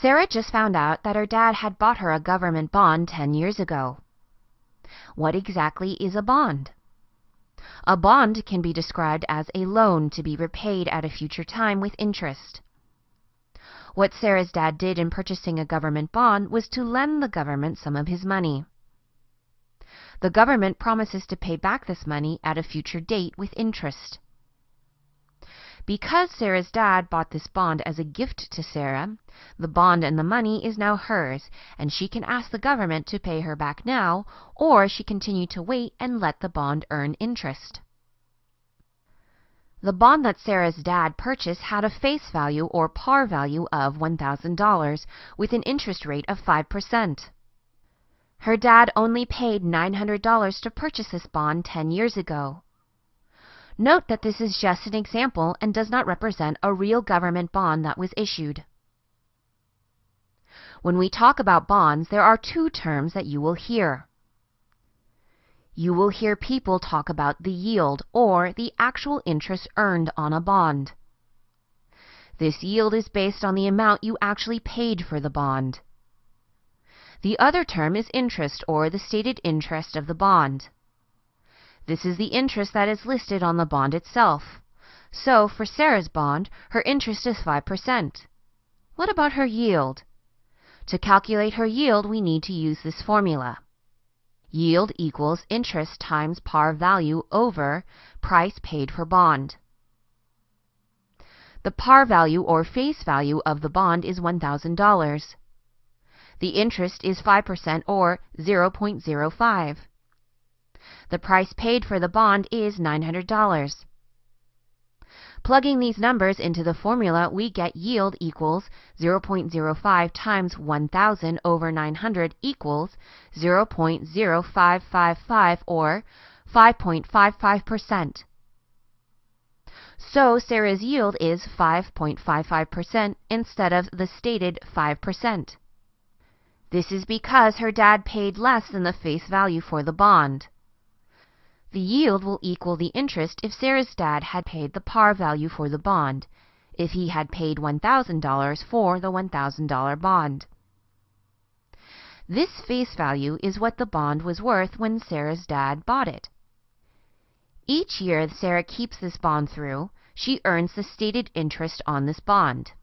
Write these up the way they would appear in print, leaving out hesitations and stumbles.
Sarah just found out that her dad had bought her a government bond 10 years ago. What exactly is a bond? A bond can be described as a loan to be repaid at a future time with interest. What Sarah's dad did in purchasing a government bond was to lend the government some of his money. The government promises to pay back this money at a future date with interest. Because Sarah's dad bought this bond as a gift to Sarah, the bond and the money is now hers, and she can ask the government to pay her back now, or she can continue to wait and let the bond earn interest. The bond that Sarah's dad purchased had a face value or par value of $1,000 with an interest rate of 5%. Her dad only paid $900 to purchase this bond 10 years ago. Note that this is just an example and does not represent a real government bond that was issued. When we talk about bonds, there are two terms that you will hear. You will hear people talk about the yield or the actual interest earned on a bond. This yield is based on the amount you actually paid for the bond. The other term is interest or the stated interest of the bond. This is the interest that is listed on the bond itself. So, for Sarah's bond, her interest is 5%. What about her yield? To calculate her yield, we need to use this formula. Yield equals interest times par value over price paid for bond. The par value or face value of the bond is $1,000. The interest is 5% or 0.05. The price paid for the bond is $900. Plugging these numbers into the formula, we get yield equals 0.05 times 1,000 over 900 equals 0.0555 or 5.55%. So Sarah's yield is 5.55% instead of the stated 5%. This is because her dad paid less than the face value for the bond. The yield will equal the interest if Sarah's dad had paid the par value for the bond, if he had paid $1,000 for the $1,000 bond. This face value is what the bond was worth when Sarah's dad bought it. Each year Sarah keeps this bond through, she earns the stated interest on this bond.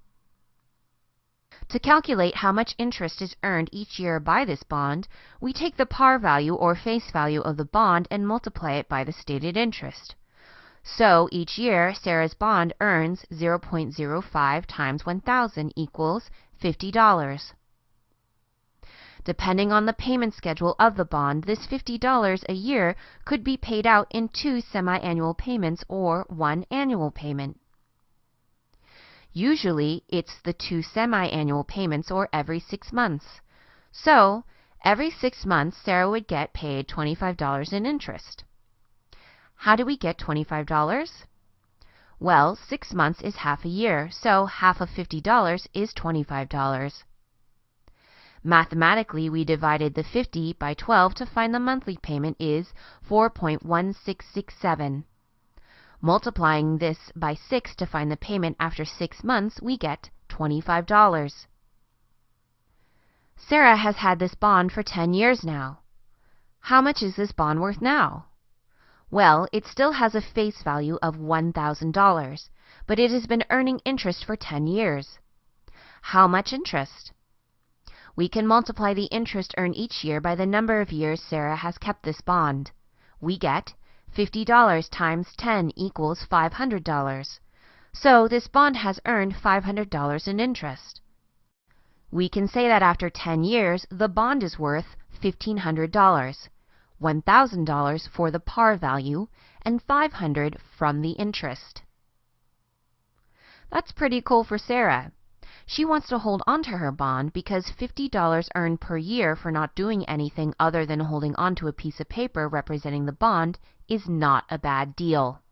To calculate how much interest is earned each year by this bond, we take the par value or face value of the bond and multiply it by the stated interest. So each year, Sarah's bond earns 0.05 times 1,000 equals $50. Depending on the payment schedule of the bond, this $50 a year could be paid out in 2 semi-annual payments or 1 annual payment. Usually, it's the 2 semi-annual payments or every 6 months. So, every 6 months, Sarah would get paid $25 in interest. How do we get $25? Well, 6 months is half a year, so half of $50 is $25. Mathematically, we divided the 50 by 12 to find the monthly payment is 4.1667. Multiplying this by 6 to find the payment after 6 months, we get $25. Sarah has had this bond for 10 years now. How much is this bond worth now? Well, it still has a face value of $1,000, but it has been earning interest for 10 years. How much interest? We can multiply the interest earned each year by the number of years Sarah has kept this bond. We get $50 times 10 equals $500. So this bond has earned $500 in interest. We can say that after 10 years, the bond is worth $1,500, $1,000 for the par value, and $500 from the interest. That's pretty cool for Sarah. She wants to hold on to her bond because $50 earned per year for not doing anything other than holding on to a piece of paper representing the bond is not a bad deal.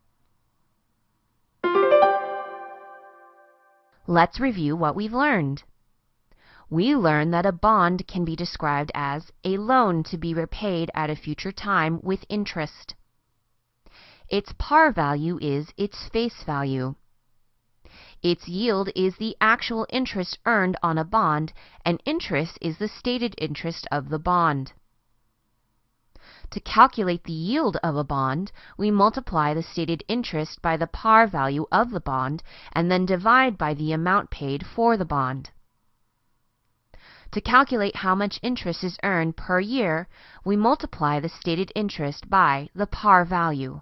Let's review what we've learned. We learned that a bond can be described as a loan to be repaid at a future time with interest. Its par value is its face value. Its yield is the actual interest earned on a bond, and interest is the stated interest of the bond. To calculate the yield of a bond, we multiply the stated interest by the par value of the bond and then divide by the amount paid for the bond. To calculate how much interest is earned per year, we multiply the stated interest by the par value.